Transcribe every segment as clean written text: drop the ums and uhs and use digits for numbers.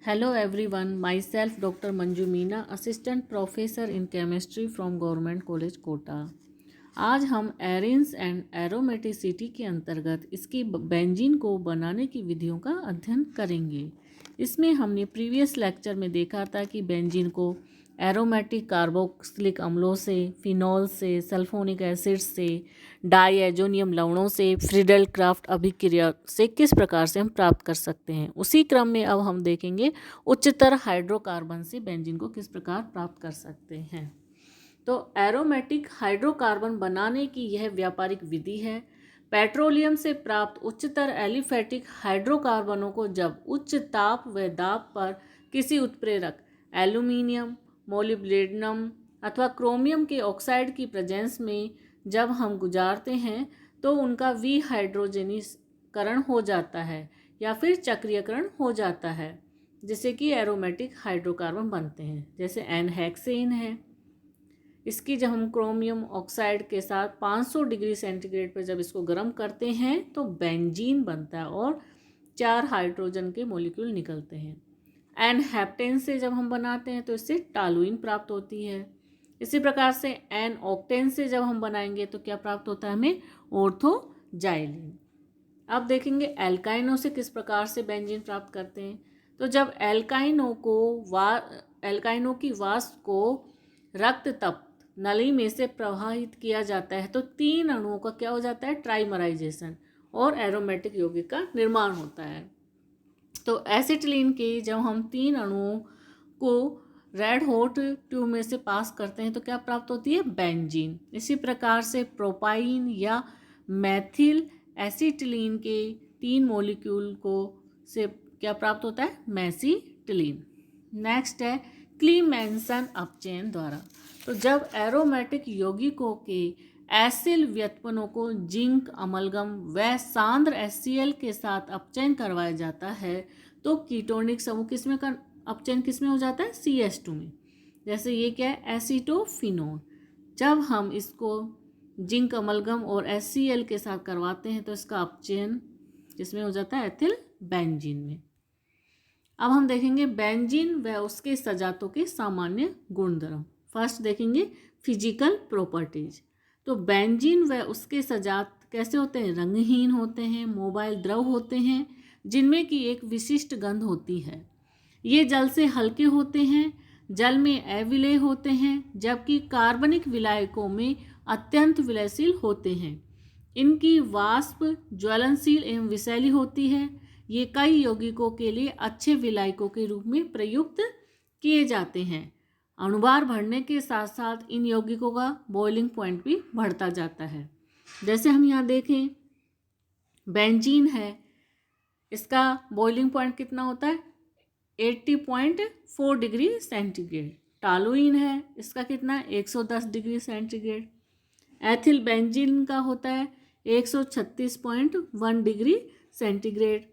Hello everyone, myself Dr. Manju Meena, Assistant Professor in Chemistry from Government College Kota. आज हम arenes and aromaticity के अंतर्गत इसकी benzene को बनाने की विधियों का अध्ययन करेंगे। इसमें हमने प्रीवियस लेक्चर में देखा था कि बेंजीन को एरोमेटिक कार्बोक्सिलिक अम्लों से, फिनॉल से, सल्फोनिक एसिड से, डाईएजोनियम लवणों से, फ्रीडल क्राफ्ट अभिक्रिया से किस प्रकार से हम प्राप्त कर सकते हैं। उसी क्रम में अब हम देखेंगे उच्चतर हाइड्रोकार्बन से बेंजीन को किस प्रकार प्राप्त कर सकते हैं। तो एरोमेटिक हाइड्रोकार्बन बनाने की यह व्यापारिक विधि है। पेट्रोलियम से प्राप्त उच्चतर एलिफेटिक हाइड्रोकार्बनों को जब उच्च ताप व दाब पर किसी उत्प्रेरक एल्यूमिनियम, मोलिब्डेनम अथवा क्रोमियम के ऑक्साइड की प्रेजेंस में जब हम गुजारते हैं तो उनका विहाइड्रोजनीकरण हो जाता है या फिर चक्रीयकरण हो जाता है, जिससे कि एरोमेटिक हाइड्रोकार्बन बनते हैं। जैसे एनहेक्सेन है, इसकी जब हम क्रोमियम ऑक्साइड के साथ 500 डिग्री सेंटीग्रेड पर जब इसको गर्म करते हैं तो बेंजीन बनता है और 4 हाइड्रोजन के मॉलिक्यूल निकलते हैं। एन-हेप्टेन से जब हम बनाते हैं तो इससे टालुइन प्राप्त होती है। इसी प्रकार से एन-ऑक्टेन से जब हम बनाएंगे तो क्या प्राप्त होता है हमें, ऑर्थोजाइलिन। अब देखेंगे एल्काइनों से किस प्रकार से बेंजीन प्राप्त करते हैं। तो जब एल्काइनों की वाष्प को रक्त तप्त नली में से प्रवाहित किया जाता है तो 3 अणुओं का क्या हो जाता है, ट्राइमराइजेशन, और एरोमेटिक यौगिक का निर्माण होता है। तो एसिटिलीन के जब हम 3 अणुओं को रेड हॉट ट्यूब में से पास करते हैं तो क्या प्राप्त होती है, बेंजीन। इसी प्रकार से प्रोपाइन या मैथिल एसिटिलीन के 3 मॉलिक्यूल को से क्या प्राप्त होता है, मेसिटिलीन। नेक्स्ट है क्लीमेंसन अपचयन द्वारा। तो जब एरोमेटिक यौगिकों के एसिल व्युत्पन्नों को जिंक अमलगम व सांद्र HCl के साथ अपचयन करवाया जाता है तो कीटोनिक समूह किसमें अपचयन किसमें हो जाता है, CH2 में। जैसे ये क्या है, एसीटोफिनोन। जब हम इसको जिंक अमलगम और HCl के साथ करवाते हैं तो इसका अपचयन किसमें हो जाता है, एथिल बेंजीन में। अब हम देखेंगे बेंजीन व उसके सजातों के सामान्य गुणधर्म। फर्स्ट देखेंगे फिजिकल प्रॉपर्टीज। तो बेंजीन व उसके सजात कैसे होते हैं, रंगहीन होते हैं, मोबाइल द्रव होते हैं, जिनमें की एक विशिष्ट गंध होती है। ये जल से हल्के होते हैं, जल में अविलेय होते हैं, जबकि कार्बनिक विलायकों में अत्यंत विलयशील होते हैं। इनकी वाष्प ज्वलनशील एवं विषैली होती है। ये कई यौगिकों के लिए अच्छे विलायकों के रूप में प्रयुक्त किए जाते हैं। अणुभार बढ़ने के साथ साथ इन यौगिकों का बॉइलिंग पॉइंट भी बढ़ता जाता है। जैसे हम यहाँ देखें, बेंजीन है, इसका बॉइलिंग पॉइंट कितना होता है, 80.4 डिग्री सेंटीग्रेड। टालुइन है, इसका कितना है, 110 डिग्री सेंटीग्रेड। एथिल बेंजीन का होता है 136.1 डिग्री सेंटीग्रेड।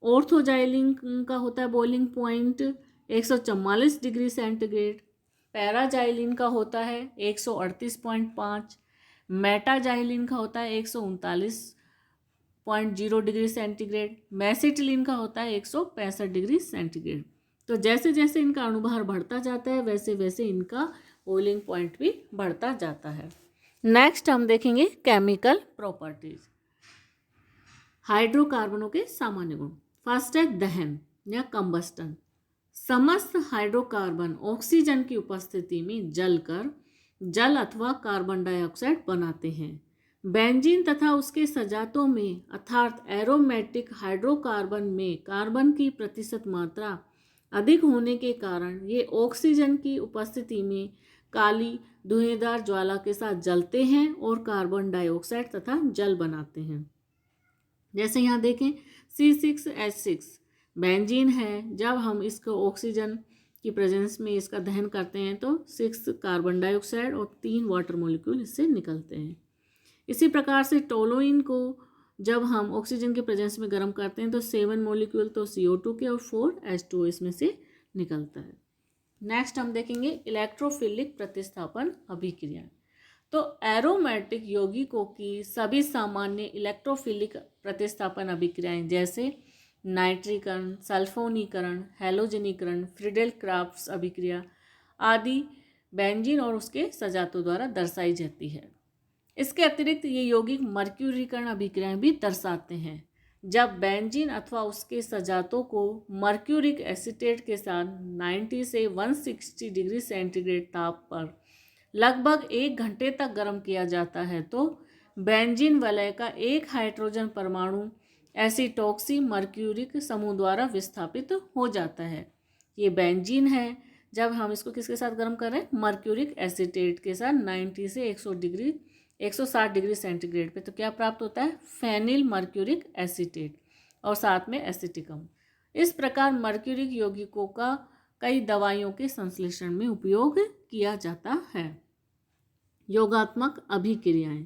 ऑर्थोजाइलिन का होता है बॉइलिंग पॉइंट 144 डिग्री सेंटीग्रेड। पैराजाइलिन का होता है 138.5। मेटाजाइलिन का होता है 139.0 डिग्री सेंटीग्रेड। मेसिटिलीन का होता है 165 डिग्री सेंटीग्रेड। तो जैसे जैसे इनका अणुभार बढ़ता जाता है वैसे वैसे इनका बॉइलिंग पॉइंट भी बढ़ता जाता है। नेक्स्ट हम देखेंगे केमिकल प्रॉपर्टीज, हाइड्रोकार्बनों के सामान्य गुण। फर्स्ट है दहन या कंबस्टन। समस्त हाइड्रोकार्बन ऑक्सीजन की उपस्थिति में जलकर जल अथवा कार्बन डाइऑक्साइड बनाते हैं। बेंजीन तथा उसके सजातों में अर्थात एरोमेटिक हाइड्रोकार्बन में कार्बन की प्रतिशत मात्रा अधिक होने के कारण ये ऑक्सीजन की उपस्थिति में काली धुएंदार ज्वाला के साथ जलते हैं और कार्बन डाइऑक्साइड तथा जल बनाते हैं। जैसे यहाँ देखें C6H6 बेंजीन है, जब हम इसको ऑक्सीजन की प्रेजेंस में इसका दहन करते हैं तो 6 कार्बन डाइऑक्साइड और 3 वाटर मॉलिक्यूल इससे निकलते हैं। इसी प्रकार से टोलुइन को जब हम ऑक्सीजन के प्रेजेंस में गर्म करते हैं तो 7 मॉलिक्यूल तो CO2 के और 4 H2O इसमें से निकलता है। नेक्स्ट हम देखेंगे इलेक्ट्रोफिलिक प्रतिस्थापन अभिक्रिया। तो एरोमेटिक यौगिकों की सभी सामान्य इलेक्ट्रोफिलिक प्रतिस्थापन अभिक्रियाएं जैसे नाइट्रीकरण, सल्फोनीकरण, हैलोजनीकरण, फ्रीडेल क्राफ्ट्स अभिक्रिया आदि बेंजीन और उसके सजातों द्वारा दर्शाई जाती है। इसके अतिरिक्त ये यौगिक मर्क्यूरीकरण अभिक्रियाएं भी दर्शाते हैं। जब बेंजीन अथवा उसके सजातों को मर्क्यूरिक एसीटेट के साथ 90 से 160 डिग्री सेंटीग्रेड ताप पर लगभग 1 घंटे तक गर्म किया जाता है तो बेंजीन वलय का एक हाइड्रोजन परमाणु एसीटॉक्सी मर्क्यूरिक समूह द्वारा विस्थापित हो जाता है। ये बेंजीन है। जब हम इसको किसके साथ गर्म कर रहे हैं? मर्क्यूरिक एसीटेट के साथ 90 से 160 डिग्री सेंटीग्रेड पे, तो क्या प्राप्त होता है? फेनिल मर्क्यूरिक एसीटेट और साथ में एसिटिकम। इस प्रकार मर्क्यूरिक यौगिकों का कई दवाइयों के संश्लेषण में उपयोग किया जाता है। योगात्मक अभिक्रियाएं।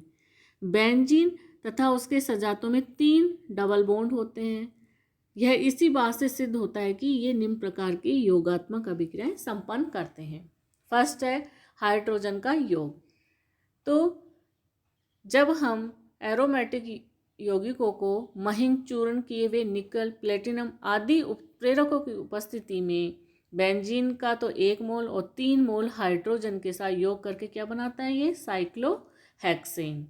बेंजीन तथा उसके सजातों में 3 डबल बॉन्ड होते हैं। यह इसी बात से सिद्ध होता है कि ये निम्न प्रकार की योगात्मक अभिक्रियाएं संपन्न करते हैं। फर्स्ट है हाइड्रोजन का योग। तो जब हम एरोमेटिक यौगिकों को महीन चूर्ण किए हुए निकल, प्लेटिनम आदि उत्प्रेरकों की उपस्थिति में बेंजीन का तो 1 मोल और 3 मोल हाइड्रोजन के साथ योग करके क्या बनाता है? ये साइक्लोहेक्सेन।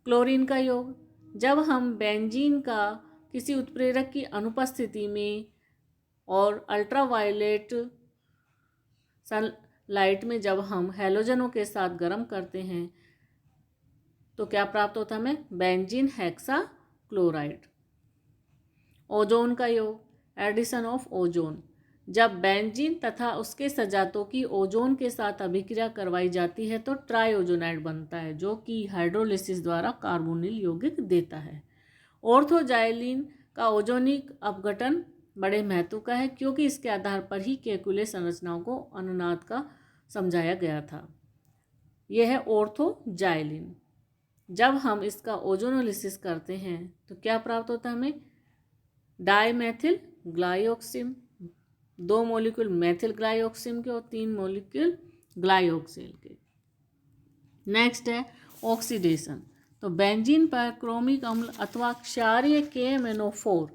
क्लोरीन का योग। जब हम बेंजीन का किसी उत्प्रेरक की अनुपस्थिति में और अल्ट्रावायलेट सनलाइट में जब हम हैलोजनों के साथ गर्म करते हैं तो क्या प्राप्त होता है हमें? Benzene hexa chloride. ओजोन का योग, एडिशन ऑफ ओजोन। जब बेंजीन तथा उसके सजातों की ओजोन के साथ अभिक्रिया करवाई जाती है तो ट्राइओजोनाइड बनता है जो कि हाइड्रोलिसिस द्वारा कार्बोनिल यौगिक देता है। ऑर्थोजाइलिन का ओजोनिक अपघटन बड़े महत्व का है क्योंकि इसके आधार पर ही केकुले संरचनाओं को अनुनाद का समझाया गया था। यह है ऑर्थोजाइलिन। जब हम इसका ओजोनोलिसिस करते हैं तो क्या प्राप्त होता है हमें? डाईमेथिल ग्लाइऑक्सिम। 2 मॉलिक्यूल मेथिल ग्लाइऑक्सिम के और 3 मॉलिक्यूल ग्लाइऑक्सिल के। नेक्स्ट है ऑक्सीडेशन। तो बेंजीन पर क्रोमिक अम्ल अथवा क्षारीय KMnO4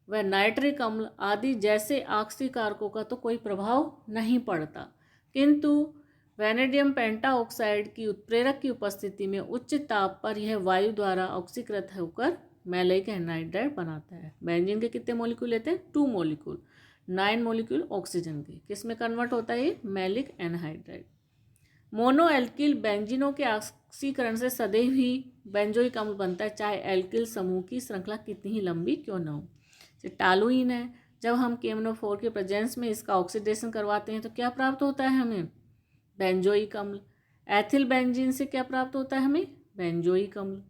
व नाइट्रिक अम्ल आदि जैसे ऑक्सीकारकों का तो कोई प्रभाव नहीं पड़ता, किंतु वैनेडियम पेंटाऑक्साइड की उत्प्रेरक की उपस्थिति में उच्च ताप पर यह वायु द्वारा ऑक्सीकृत होकर मैलिक एनहाइड्राइड बनाता है। बेंजीन के कितने मॉलिक्यूल लेते हैं? 2 मॉलिक्यूल, 9 मॉलिक्यूल ऑक्सीजन के। किस में कन्वर्ट होता है ये? Maleic anhydride. मोनोएल्किल बेंजीनों के ऑक्सीकरण से सदैव ही बेंजोइक अम्ल बनता है, चाहे एल्किल समूह की श्रृंखला कितनी ही लंबी क्यों न हो। जैसे टालुइन है, जब हम KMnO4 के प्रेजेंस में इसका ऑक्सीडेशन करवाते हैं तो क्या प्राप्त होता है हमें? बेंजोइक अम्ल। एथिल बेंजीन से क्या प्राप्त होता है हमें? बेंजोइक अम्ल।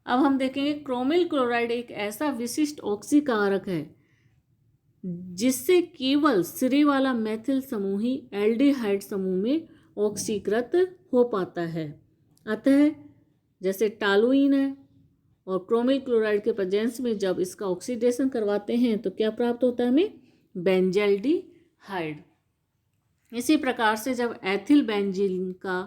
अब हम देखेंगे क्रोमिल क्लोराइड एक ऐसा विशिष्ट ऑक्सीकारक है जिससे केवल सिरे वाला मेथिल समूह ही एल्डिहाइड समूह में ऑक्सीकृत हो पाता है। अतः जैसे टालुइन है और क्रोमिल क्लोराइड के प्रेजेंस में जब इसका ऑक्सीडेशन करवाते हैं तो क्या प्राप्त होता है हमें? बेंजल्डिहाइड। इसी प्रकार से जब एथिल बेंजीन का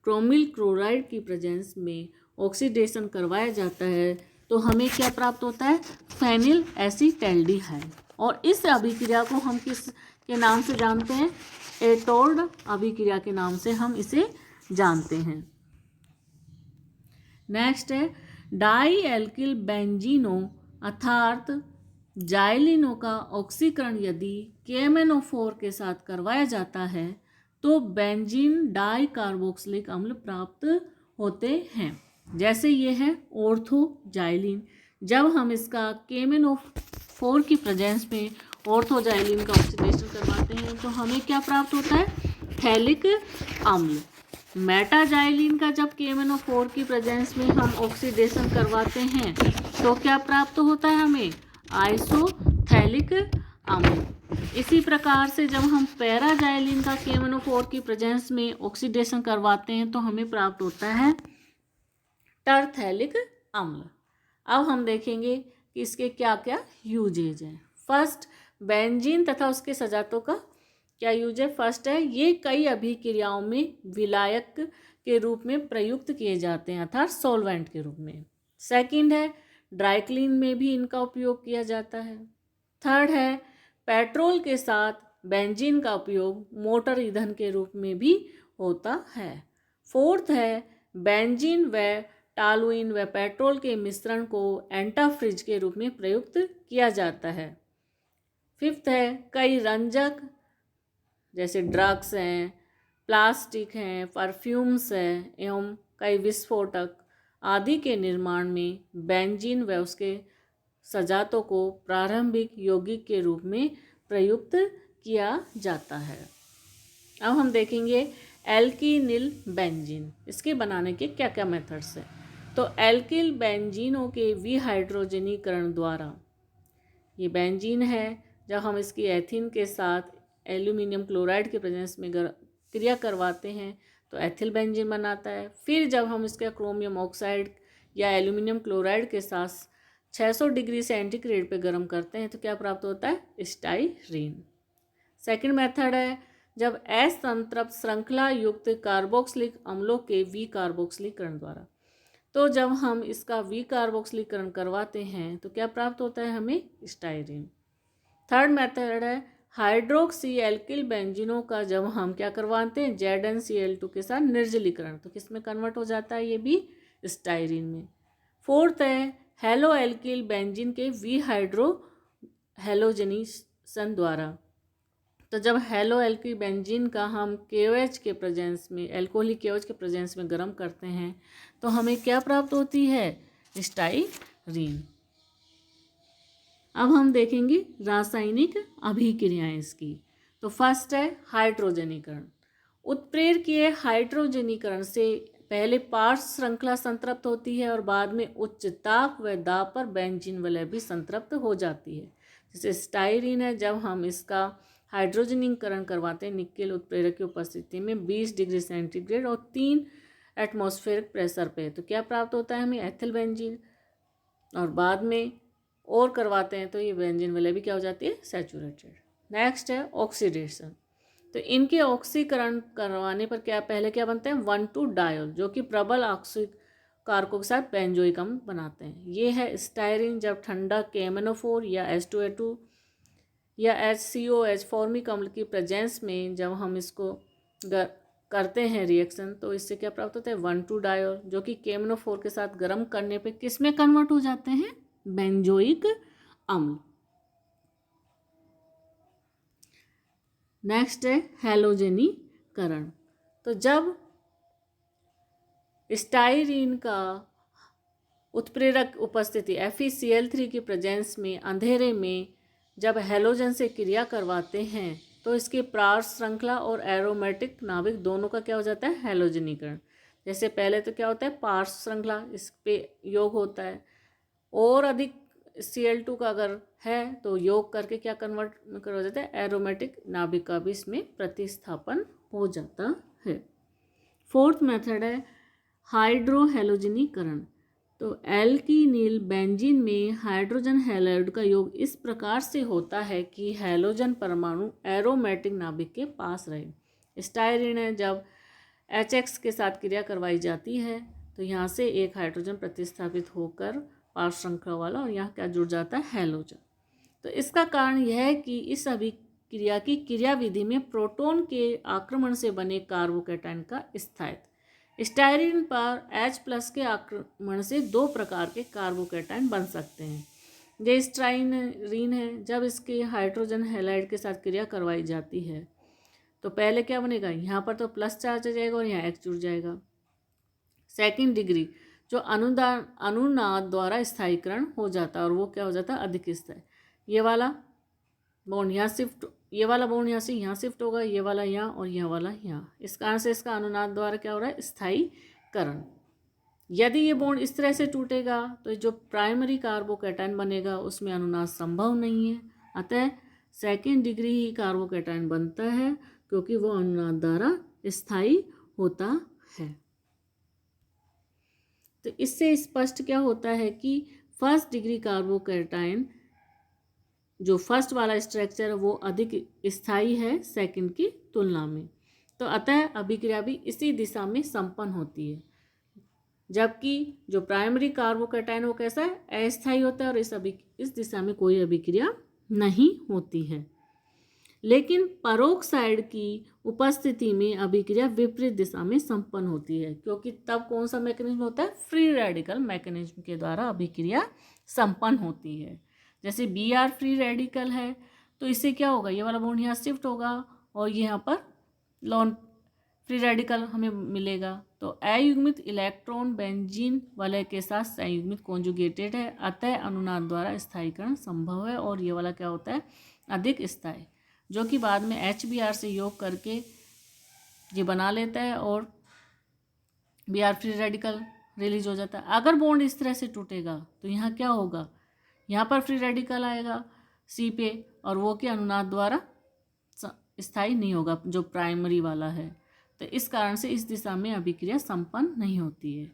क्रोमिल क्लोराइड की प्रेजेंस में ऑक्सीडेशन करवाया जाता है तो हमें क्या प्राप्त होता है? Phenyl acetaldehyde. और इस अभिक्रिया को हम किस के नाम से जानते हैं? एटोल्ड अभिक्रिया के नाम से हम इसे जानते हैं। नेक्स्ट है डाई एल्किल बेंजीनों अर्थात जाइलिनों का ऑक्सीकरण यदि KMnO4 के साथ करवाया जाता है तो बेंजीन डाई कार्बोक्सिलिक अम्ल प्राप्त होते हैं। जैसे ये है ऑर्थोजाइलिन। जब हम इसका KMnO4 की प्रेजेंस में ऑर्थोजाइलिन का ऑक्सीडेशन करवाते हैं तो हमें क्या प्राप्त होता है? थैलिक अम्ल। मेटाजाइलिन का जब KMnO4 की प्रेजेंस में हम ऑक्सीडेशन करवाते हैं तो क्या प्राप्त होता है हमें? आइसोथैलिक अम्ल। इसी प्रकार से जब हम पैराजाइलिन का KMnO4 की प्रेजेंस में ऑक्सीडेशन करवाते हैं तो हमें प्राप्त होता है टरथैलिक अम्ल। अब हम देखेंगे कि इसके क्या क्या यूजेज हैं। फर्स्ट, बेंजीन तथा उसके सजातों का क्या यूज है? फर्स्ट है ये कई अभिक्रियाओं में विलायक के रूप में प्रयुक्त किए जाते हैं अर्थात सॉल्वेंट के रूप में। सेकंड है ड्राई क्लीन में भी इनका उपयोग किया जाता है। थर्ड है पेट्रोल के साथ बेंजीन का उपयोग मोटर ईंधन के रूप में भी होता है। फोर्थ है बेंजीन व टालुइन व पेट्रोल के मिश्रण को एंटाफ्रिज के रूप में प्रयुक्त किया जाता है। फिफ्थ है कई रंजक जैसे ड्रग्स हैं, प्लास्टिक हैं, परफ्यूम्स हैं एवं कई विस्फोटक आदि के निर्माण में बेंजीन व उसके सजातों को प्रारंभिक यौगिक के रूप में प्रयुक्त किया जाता है। अब हम देखेंगे एल्किनिल बेंजीन, इसके बनाने के क्या क्या मेथड्स हैं। तो एल्किल बेंजीनों के विहाइड्रोजनीकरण द्वारा, ये बेंजीन है, जब हम इसकी एथीन के साथ एल्यूमिनियम क्लोराइड के प्रेजेंस में क्रिया करवाते हैं तो एथिल बेंजीन बनाता है। फिर जब हम इसका क्रोमियम ऑक्साइड या एल्यूमिनियम क्लोराइड के साथ 600 डिग्री सेंटीग्रेड पे गर्म करते हैं तो क्या प्राप्त होता है, स्टाइरीन। सेकंड मेथड है जब असंतृप्त श्रृंखला युक्त कार्बोक्सिलिक अम्लों के विकार्बोक्सिलीकरण द्वारा। तो जब हम इसका विकार्बोक्सिलीकरण करवाते हैं तो क्या प्राप्त होता है हमें, स्टाइरीन। थर्ड मेथड है हाइड्रोक्सी एल्किल बेंजीनों का जब हम क्या करवाते हैं, ZnCl2 के साथ निर्जलीकरण, तो किस में कन्वर्ट हो जाता है, ये भी स्टाइरीन में। फोर्थ है हेलो एल्किल बेंजीन के विहाइड्रो हेलोजनेशन द्वारा। तो जब हेलो एल्किल बेंजीन का हम KOH के प्रेजेंस में, एल्कोहलिक KOH के प्रेजेंस में गर्म करते हैं तो हमें क्या प्राप्त होती है, स्टाइरीन। अब हम देखेंगे रासायनिक अभिक्रियाएं इसकी। तो फर्स्ट है हाइड्रोजनीकरण। उत्प्रेरकीय हाइड्रोजनीकरण से पहले पार्श्व श्रृंखला संतृप्त होती है और बाद में उच्च ताप व दाब पर बेंजीन वलय भी संतृप्त हो जाती है। जैसे स्टाइरीन है, जब हम इसका हाइड्रोजनीकरण करवाते हैं निकेल उत्प्रेरक की उपस्थिति में 20 डिग्री सेंटीग्रेड और 3 एटमॉस्फेरिक प्रेशर पे, तो क्या प्राप्त होता है हमें, एथिल बेंजीन। और बाद में और करवाते हैं तो ये बेंजीन वलय भी क्या हो जाती है, सैचुरेटेड। नेक्स्ट है ऑक्सीडेशन। तो इनके ऑक्सीकरण करवाने पर क्या पहले क्या बनते हैं, 1,2-डायोल, जो कि प्रबल ऑक्सीक कारकों के साथ बेंजोइक अम्ल बनाते हैं। ये है स्टाइरीन, जब ठंडा KMnO4 या H2A2 या HCOH फॉर्मिक अम्ल की प्रेजेंस में जब हम इसको करते हैं रिएक्शन तो इससे क्या प्राप्त होता है, 1,2-डायोल, जो कि KMnO4 के साथ गर्म करने पे किस में कन्वर्ट हो जाते हैं, बेंजोइक अम्ल। नेक्स्ट है हैलोजनीकरण। तो जब स्टाइरीन का उत्प्रेरक उपस्थिति FeCl3 की प्रेजेंस में अंधेरे में जब हैलोजन से क्रिया करवाते हैं तो इसके पार्श्व श्रृंखला और एरोमेटिक नाभिक दोनों का क्या हो जाता है, हैलोजनीकरण। जैसे पहले तो क्या होता है, पार्श्व श्रृंखला, इस पे योग होता है, और अधिक Cl2 का अगर है तो योग करके क्या कन्वर्ट हो जाता है, एरोमेटिक नाभिक का भी इसमें प्रतिस्थापन हो जाता है। फोर्थ मेथड है हाइड्रोहेलोजनीकरण। तो एल्किनिल बेंजीन में हाइड्रोजन हैलाइड का योग इस प्रकार से होता है कि हैलोजन परमाणु एरोमेटिक नाभिक के पास रहे। स्टाइरीन है, जब HX के साथ क्रिया करवाई जाती है तो यहाँ से एक हाइड्रोजन प्रतिस्थापित होकर पार्श्व श्रृंखला वाला और यहाँ क्या जुड़ जाता है, हैलोजन। तो इसका कारण यह है कि इस अभिक्रिया की क्रियाविधि में प्रोटॉन के आक्रमण से बने कार्बोकैटायन का स्थायित्व। स्टाइरीन पर H+ के आक्रमण से 2 प्रकार के कार्बोकैटायन बन सकते हैं। ये स्टाइरीन है, जब इसके हाइड्रोजन हैलाइड के साथ क्रिया करवाई जाती है तो पहले क्या बनेगा, यहाँ पर तो प्लस चार्ज आ जाएगा और यहाँ X जुड़ जाएगा। सेकंड डिग्री जो अनुनाद द्वारा स्थायीकरण हो जाता है और वो क्या हो जाता है, अधिक स्थायी। ये वाला बॉन्ड यहाँ शिफ्ट, ये वाला बॉन्ड यहाँ से यहाँ शिफ्ट होगा, ये वाला यहाँ और यह वाला यहाँ। इस कारण से इसका अनुनाद द्वारा क्या हो रहा है, स्थायीकरण। यदि ये बॉन्ड इस तरह से टूटेगा तो जो प्राइमरी कार्बोकैटायन बनेगा उसमें अनुनाद संभव नहीं है, अतः सेकेंड डिग्री ही कार्बोकैटायन बनता है क्योंकि वो अनुनाद द्वारा स्थायी होता है। तो इससे स्पष्ट क्या होता है कि फर्स्ट डिग्री कार्बोकैटायन जो फर्स्ट वाला स्ट्रक्चर है वो अधिक स्थायी है सेकंड की तुलना में। तो अतः अभिक्रिया भी इसी दिशा में संपन्न होती है। जबकि जो प्राइमरी कार्बोकैटायन वो कैसा है, अस्थायी होता है और इस दिशा में कोई अभिक्रिया नहीं होती है। लेकिन परोक्साइड की उपस्थिति में अभिक्रिया विपरीत दिशा में संपन्न होती है, क्योंकि तब कौन सा मैकेनिज्म होता है, फ्री रेडिकल मैकेनिज्म के द्वारा अभिक्रिया संपन्न होती है। जैसे Br फ्री रेडिकल है तो इससे क्या होगा, ये वाला बॉन्ड यहाँ शिफ्ट होगा और ये यहाँ पर लॉन फ्री रेडिकल हमें मिलेगा। तो अयुग्मित इलेक्ट्रॉन बेंजीन वलय के साथ संयुग्मित कॉन्जुगेटेड है, अतः अनुनाद द्वारा स्थायीकरण संभव है और ये वाला क्या होता है, अधिक स्थायी, जो कि बाद में HBr से योग करके ये बना लेता है और Br फ्री रेडिकल रिलीज हो जाता है। अगर बॉन्ड इस तरह से टूटेगा तो यहाँ क्या होगा, यहाँ पर फ्री रेडिकल आएगा C पे और वो के अनुनाद द्वारा स्थायी नहीं होगा जो प्राइमरी वाला है, तो इस कारण से इस दिशा में अभिक्रिया संपन्न नहीं होती है।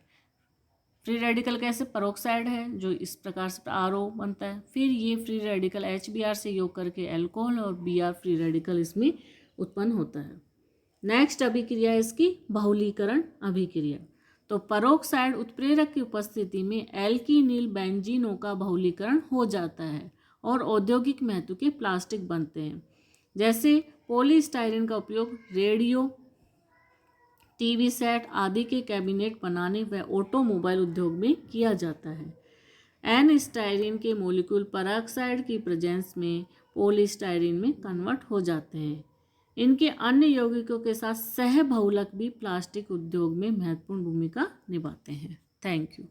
फ्री रेडिकल कैसे, परोक्साइड है जो इस प्रकार से RO बनता है, फिर ये फ्री रेडिकल HBr से योग करके अल्कोहल और Br फ्री रेडिकल इसमें उत्पन्न होता है। नेक्स्ट अभिक्रिया है इसकी बहुलीकरण अभिक्रिया। तो परोक्साइड उत्प्रेरक की उपस्थिति में एल्कीनिल बेंजीनों का बहुलीकरण हो जाता है और औद्योगिक महत्व के प्लास्टिक बनते हैं। जैसे पॉलीस्टाइरीन का उपयोग रेडियो, टीवी सेट आदि के कैबिनेट बनाने व ऑटोमोबाइल उद्योग में किया जाता है। एन स्टाइरीन के मॉलिक्यूल पेरोक्साइड की प्रेजेंस में पॉलीस्टाइरीन में कन्वर्ट हो जाते हैं। इनके अन्य यौगिकों के साथ सहबहुलक भी प्लास्टिक उद्योग में महत्वपूर्ण भूमिका निभाते हैं। Thank you.